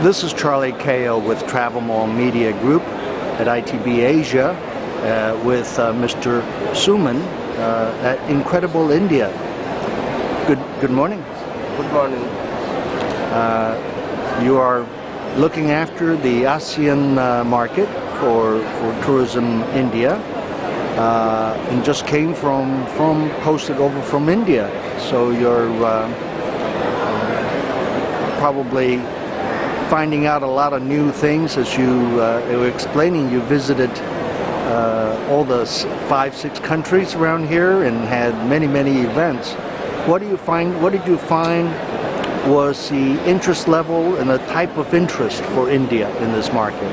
This is Charlie Kao with Travel Mall Media Group at ITB Asia with Mr. Suman at Incredible India. Good morning. Good morning. You are looking after the ASEAN market for Tourism India and just came posted over from India. So you're probably finding out a lot of new things as you were explaining. You visited all the 5-6 countries around here and had many events. What did you find was the interest level and the type of interest for India in this market?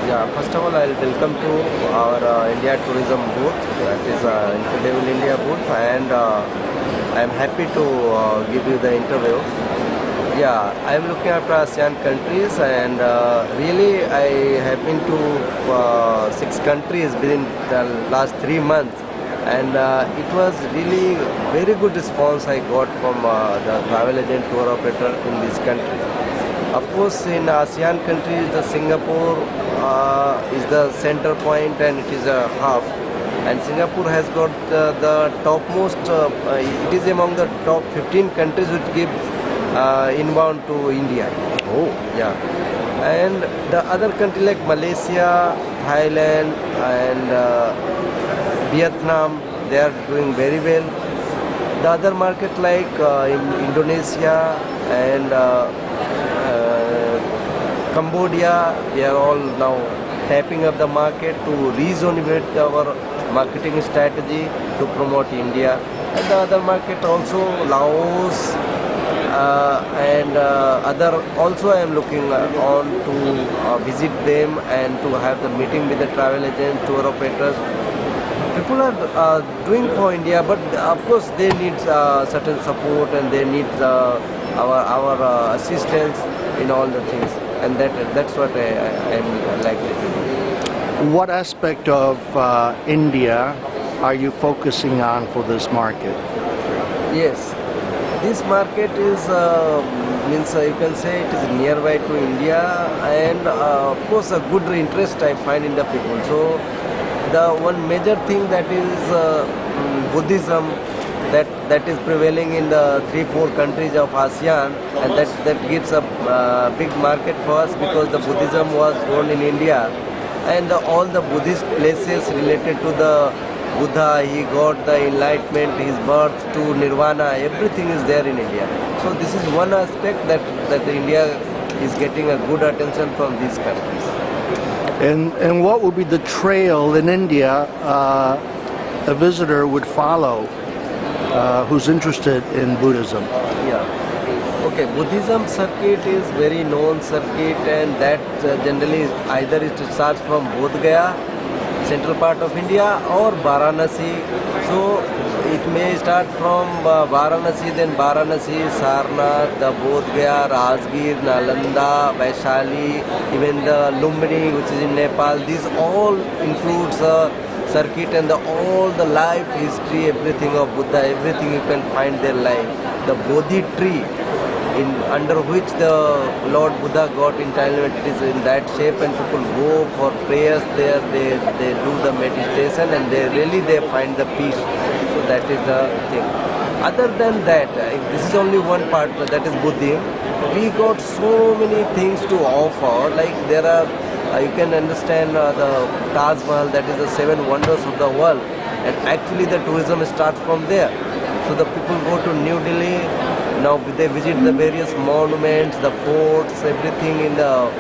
Yeah, first of all, I'll welcome to our India tourism booth, that is Incredible India booth, and I'm happy to give you the interview. Yeah, I'm looking after ASEAN countries, and really I have been to 6 countries within the last 3 months, and it was really very good response I got from the travel agent tour operator in this country. Of course, in ASEAN countries, the Singapore is the center point and it is a hub. And Singapore has got the topmost, it is among the top 15 countries which give inbound to India. Oh. Yeah. And the other country like Malaysia, Thailand and Vietnam, they are doing very well. The other market like in Indonesia and Cambodia, we are all now tapping up the market to rezonate our marketing strategy to promote India. And the other market also, Laos and other, also I am looking on to visit them and to have the meeting with the travel agents, tour operators. People are doing for India, but of course they need certain support and they need our assistance in all the things, and that's what I am likely to do. What aspect of India are you focusing on for this market? Yes, this market is means you can say it is nearby to India, and of course a good interest I find in the people. So the one major thing that is Buddhism that is prevailing in the 3-4 countries of ASEAN, and that gives a big market for us because the Buddhism was born in India, and all the Buddhist places related to the Buddha, he got the enlightenment, his birth to Nirvana, everything is there in India. So this is one aspect that India is getting a good attention from these countries. And what would be the trail in India a visitor would follow who's interested in Buddhism? Yeah. Okay, Buddhism circuit is very known circuit, and that generally either it starts from Bodh Gaya, central part of India, or Varanasi. So it may start from Varanasi, then Varanasi, Sarnath, the Bodh Gaya, Rajgir, Nalanda, Vaishali, even the Lumbini, which is in Nepal. These all includes circuit, and all the life history, everything of Buddha, everything you can find their life. The Bodhi tree, under which the Lord Buddha got enlightenment, it is in that shape, and people go for prayers there, they do the meditation, and they find the peace. So that is the thing. Other than that, this is only one part, that is Buddhism. We got so many things to offer, like there are, you can understand the Taj Mahal, that is the 7 wonders of the world, and actually the tourism starts from there. So the people go to New Delhi, now they visit the various monuments, the forts, everything in the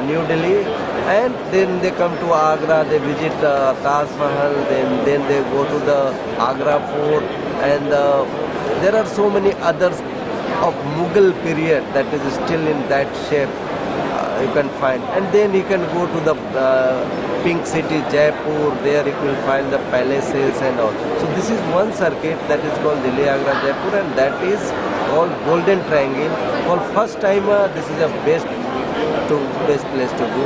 New Delhi, and then they come to Agra, they visit Taj Mahal, then they go to the Agra fort, and there are so many others of Mughal period that is still in that shape you can find. And then you can go to the Pink City, Jaipur, there you will find the palaces and all. So this is one circuit that is called Delhi, Agra, Jaipur, and that is called Golden Triangle. For first timer, this is the best place to do.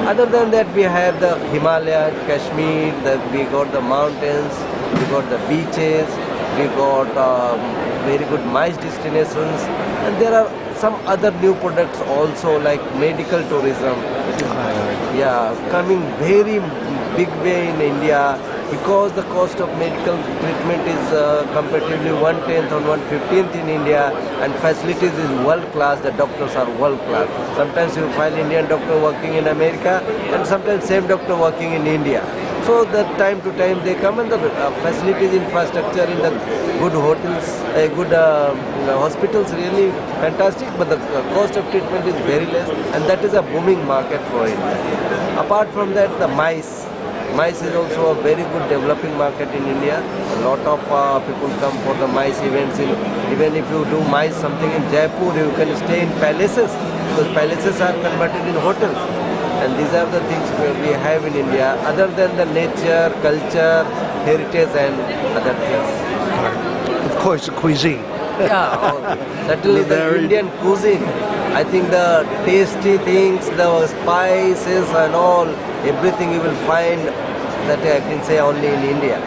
Other than that, we have the Himalaya, Kashmir, we got the mountains, we got the beaches, we got very good MICE destinations, and there are some other new products also, like medical tourism. It is, yeah, coming very big way in India, because the cost of medical treatment is comparatively 1/10 or 1/15 in India, and facilities is world class. The doctors are world class. Sometimes you find Indian doctor working in America, and sometimes same doctor working in India. So that time to time they come, and the facilities, infrastructure in the good hotels, good hospitals, really fantastic. But the cost of treatment is very less, and that is a booming market for India. Apart from that, the mice. Mice is also a very good developing market in India. A lot of people come for the mice events. Even if you do mice something in Jaipur, you can stay in palaces, because palaces are converted in hotels. And these are the things we have in India, other than the nature, culture, heritage and other things. Of course, the cuisine. Yeah, certainly the Indian cuisine. I think the tasty things, the spices and all, everything you will find that I can say only in India.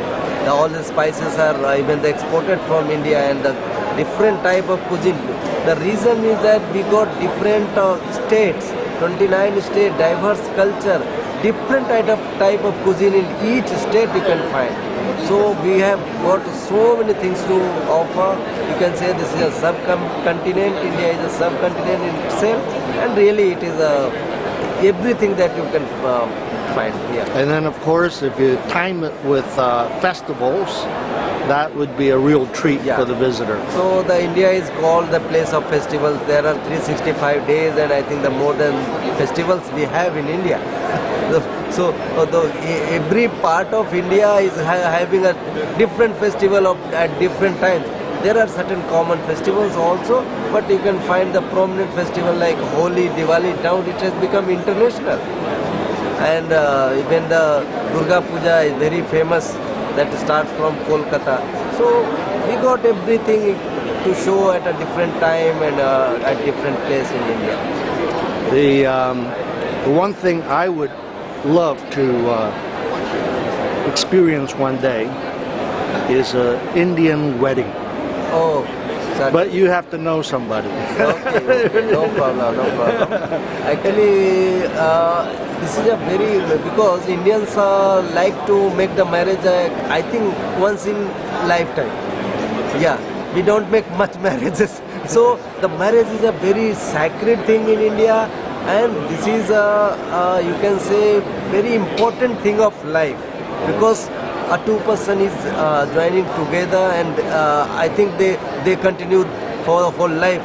All the spices are even exported from India, and the different type of cuisine. The reason is that we got different states, 29 states, diverse culture, different type of cuisine in each state you can find. So we have got so many things to offer. You can say this is a subcontinent. India is a subcontinent in itself, and really it is everything that you can find here. And then, of course, if you time it with festivals, that would be a real treat for the visitor. So the India is called the place of festivals. There are 365 days, and I think the more than festivals we have in India. So every part of India is having a different festival at different times. There are certain common festivals also, but you can find the prominent festival like Holi, Diwali. Now it has become international, and even the Durga Puja is very famous. That starts from Kolkata. So we got everything to show at a different time and at different place in India. The one thing I would love to experience one day is an Indian wedding. Oh, certainly. But you have to know somebody. Okay, no problem, no problem. Actually, this is a very, because Indians like to make the marriage, I think, once in lifetime. Yeah, we don't make much marriages. So the marriage is a very sacred thing in India, and this is you can say very important thing of life, because a two-person is joining together, and I think they continue for the whole life.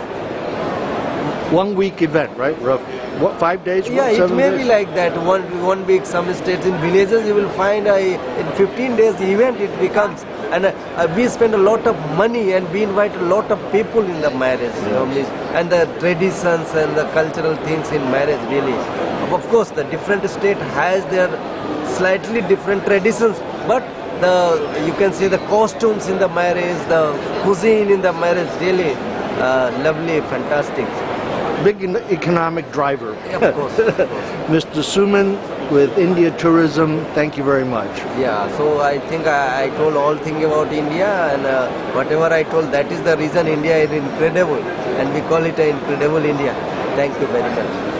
1 week event, right? What, 5 days? Yeah, it may be like that. One week, some states in villages you will find in 15 days the event it becomes, and we spend a lot of money, and we invite a lot of people in the marriage, and the traditions and the cultural things in marriage, really. Of course, the different state has their slightly different traditions, but you can see the costumes in the marriage, the cuisine in the marriage, really lovely, fantastic. Big economic driver. Of course, of course. Mr. Suman with India Tourism, thank you very much. Yeah, so I think I told all things about India, and whatever I told, that is the reason India is incredible, and we call it an incredible India. Thank you very much.